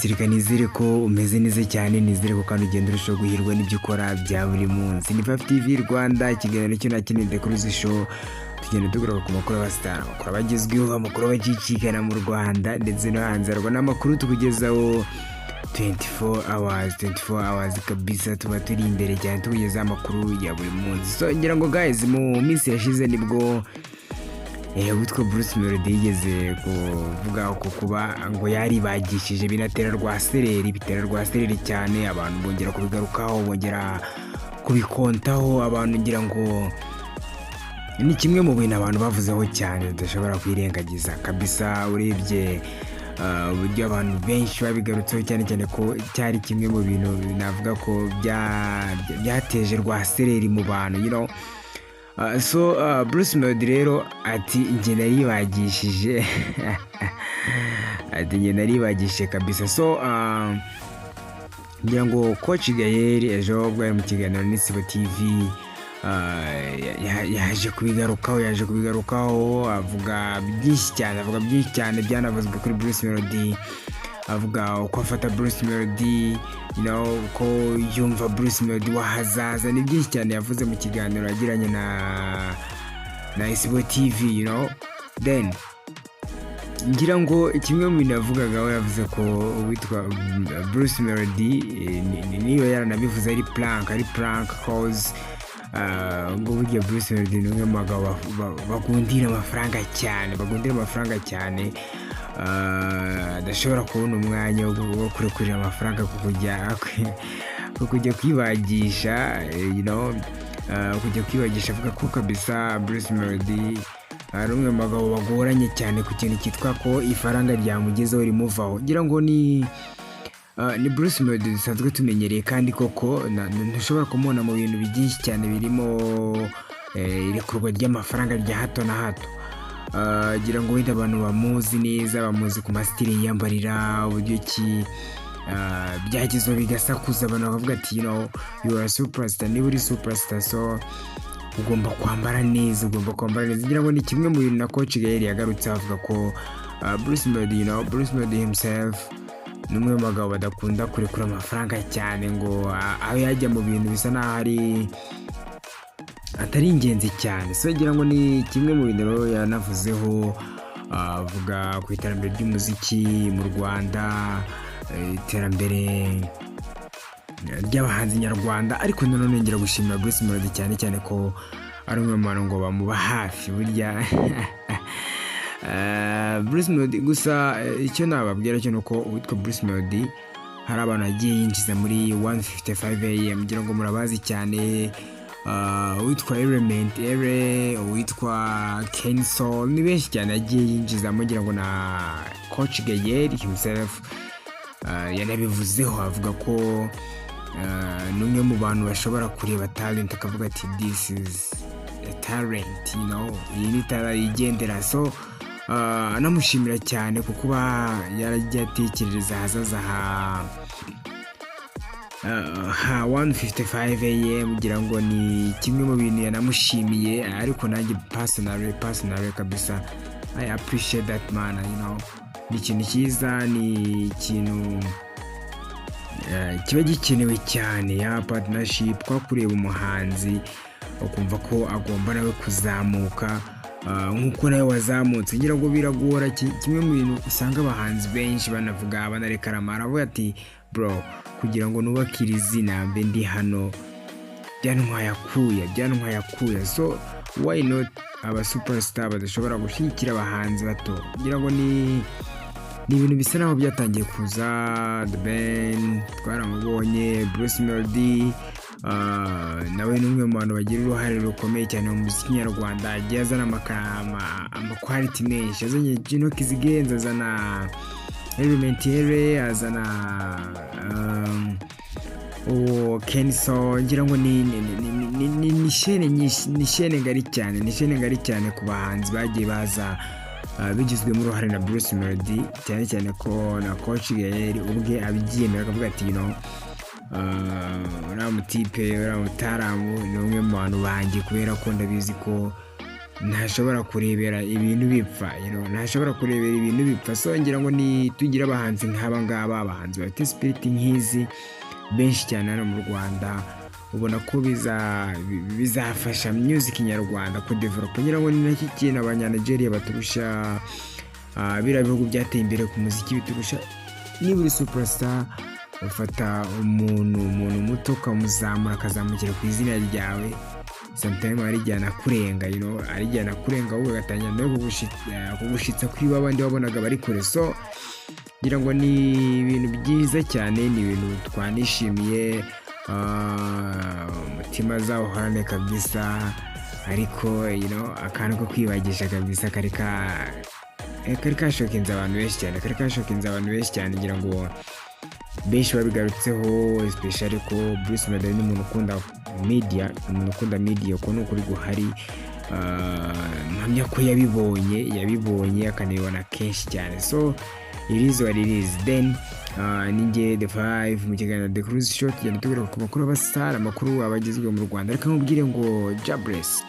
Sirika nizere ko umeze neza cyane, nizere ko kandi ugenda urushaho guhirwa n'ibyo ukora bya buri munsi. Ni Fyve-tvrwanda ikiganiro cyo nakininde kuri izi show tugenda tugaruka ku makuru abasitara, amakuru abagezweho, amakuru abakikigana mu Rwanda ndetse no hanze yarwo, n'amakuru tukugezaho 24 hours kabisa. Tuba turi imbere cyane tugeza amakuru ya buri munsi. So ngira ngo guys, mu minsi yashize nibwo witwa Bruce Melody yigeze kuvuga ko kuba ngo yari bagishije binatera rwasereri cyane, abantu bongera kubigarukaho, bongera kubikontaho, abantu ngira ngo ni kimwe mu bintu abantu bavuzeho cyane tudashobora kwirengagiza kabisa. Urebye uburyo abantu benshi babigarutseho cyane ko cyari kimwe mu bintu navuga ko byateje rwasereri mu bantu, you know. So Bruce Melody rero ati njye naribagishije ati njye naribagishije kabisa. So ngira ngo coach Gael ejo bwari mu kiganiro n'Isibo TV yaje kubigarukaho avuga byinshi cyane byanavuzwe kuri Bruce Melody, avuga uko afata Bruce Melody, you know, ko yumva Bruce Melody wahazaza. Ni byinshi cyane yavuze mu kiganiro yagiranye na Isibo TV, you know. Then ngira ngo kimwe mu bintu yavugagaho, yavuze ko witwa Bruce Melody niyo yaranabivuze ari prank cause ngo burya Bruce Melody ni umwe mu bagabo bagundira amafaranga cyane, adashobora kubona umwanya wo kurekurira amafaranga kujya kwibagisha, you know, kujya kwibagisha. Avuga ko kabisa Bruce Melody ari umwe mu bagabo bagoranye cyane ku kintu cyitwa ko ifaranga ryamugezeho rimuvaho. Ngira ngo ni Bruce Melody dusanzwe tumenyereye, kandi koko ntushobora kumubona mu bintu byinshi cyane birimo irekurwa ry'amafaranga rya hato na hato. Ngira ngo wenda abantu bamuzi neza, bamuzi ku masitire yiyambarira, uburyo ki byagezeho bigasakuza, abantu bakavuga ati, you know, you are a superstar. Niba uri superstar, so ugomba kwambara neza. Ngira ngo ni kimwe mu bintu na coach Gael yagarutse avuga ko Bruce Melody, you know, Bruce Melody himself ni umwe mu bagabo badakunda kurekura amafaranga cyane, ngo aho yajya mu bintu bisa naho atari ingenzi cyane. So ngira ngo ni kimwe mu bintu yanavuzeho, avuga ku iterambere ry'umuziki mu Rwanda, iterambere ry'abahanzi nyarwanda. Ariko nanone ngira gushimira Bruce Melody cyane ko ari umwe mu bantu ngo bamuba hafi burya Bruce Melody. Gusa icyo nababwira cyo nuko witwa Bruce Melody hari abantu agiye yinjiza muri 1:55 AM, ngira ngo murabazi cyane. Witwa Element, witwa Kenso, ni benshi cyane agiye yinjizamo. Ngira ngo na coach Gael himself yanabivuzeho, avuga ko n'umwe mu bantu bashobora kureba talent akavuga ati this is a talent, you know, iyi ni talent igendera. So anamushimira cyane kuko kuba yaragiye atekereza hazaza ha 1:55 AM. Ngira ngo ni kimwe mu bintu yanamushimiye, ariko nanjye personally kabisa I appreciate that man, you know. Ni ikintu cyiza, ni ikintu kiba gikenewe cyane, ya partnership, kwa kureba umuhanzi ukumva ko agomba nawe kuzamuka nk'uko nawe wazamutse. Ngira ngo biragora, kimwe mu bintu usanga abahanzi benshi banavuga, banarekarama, aravuga ati bro, kugira ngo nubakire izina mbe ndi hano byantwaye akuya. So why not aba superstar badashobora gushyigikira abahanzi bato? Ngira ngo ni ibintu bisa naho byatangiye kuza. The Ben twaramubonye, Bruce Melody nawe ni umwe mu bantu bagira uruhare rukomeye cyane mu muziki nyarwanda, agiye azana amaquality menshi, azanye Gino Kizigenza, azana Element, azana Kenso. Ngira ngo ni shene ngari cyane ku bahanzi bagiye baza bigizwemo uruhare na Bruce Melody, cyane ko na coach Gael ubwe abigiyemera akavuga ati, you know, uriya mutipe, uriya mutaramu ni umwe mu bantu banjye, kubera ko ndabizi ko ntashobora kurebera ibintu bipfa, ntashobora kurebera ibintu bipfa. So ngira ngo ni tugira abahanzi nk'aba ngaba, abahanzi bafite spirit nk'izi benshi cyane hano mu Rwanda, ubona ko bizafasha music nyarwanda ku develop. Ngira ngo ni nacyo kintu abanyanigeria baturusha, biriya bihugu byateye imbere ku muziki biturusha. Niba uri superstar ufata umuntu muto ukamuzamura akazamukira ku izina ryawe, sometimes arijyana kurenga, arijyana kurenga, wowe ugatangira no kugushitsa kuri babandi wabonaga bari kure. So ngira ngo ni ibintu byiza cyane, ni ibintu twanishimiye, umutima zawuhorane kabisa. Ariko akantu ko kwibagisha kabisa kari kashokinze abantu benshi cyane, ngira ngo benshi babigarutseho, especially ko Bruce Melody ni umuntu ukunda media, ko n'ukuri guhari. Mpamya ko yabibonye akanibona kenshi cyane. So it is what it is. Then ninjye The Fyve mu kiganiro The Cruise Short, tugenda tugera ku makuru abasitari, amakuru abagezweho mu Rwanda. Reka nkubwire ngo God bless.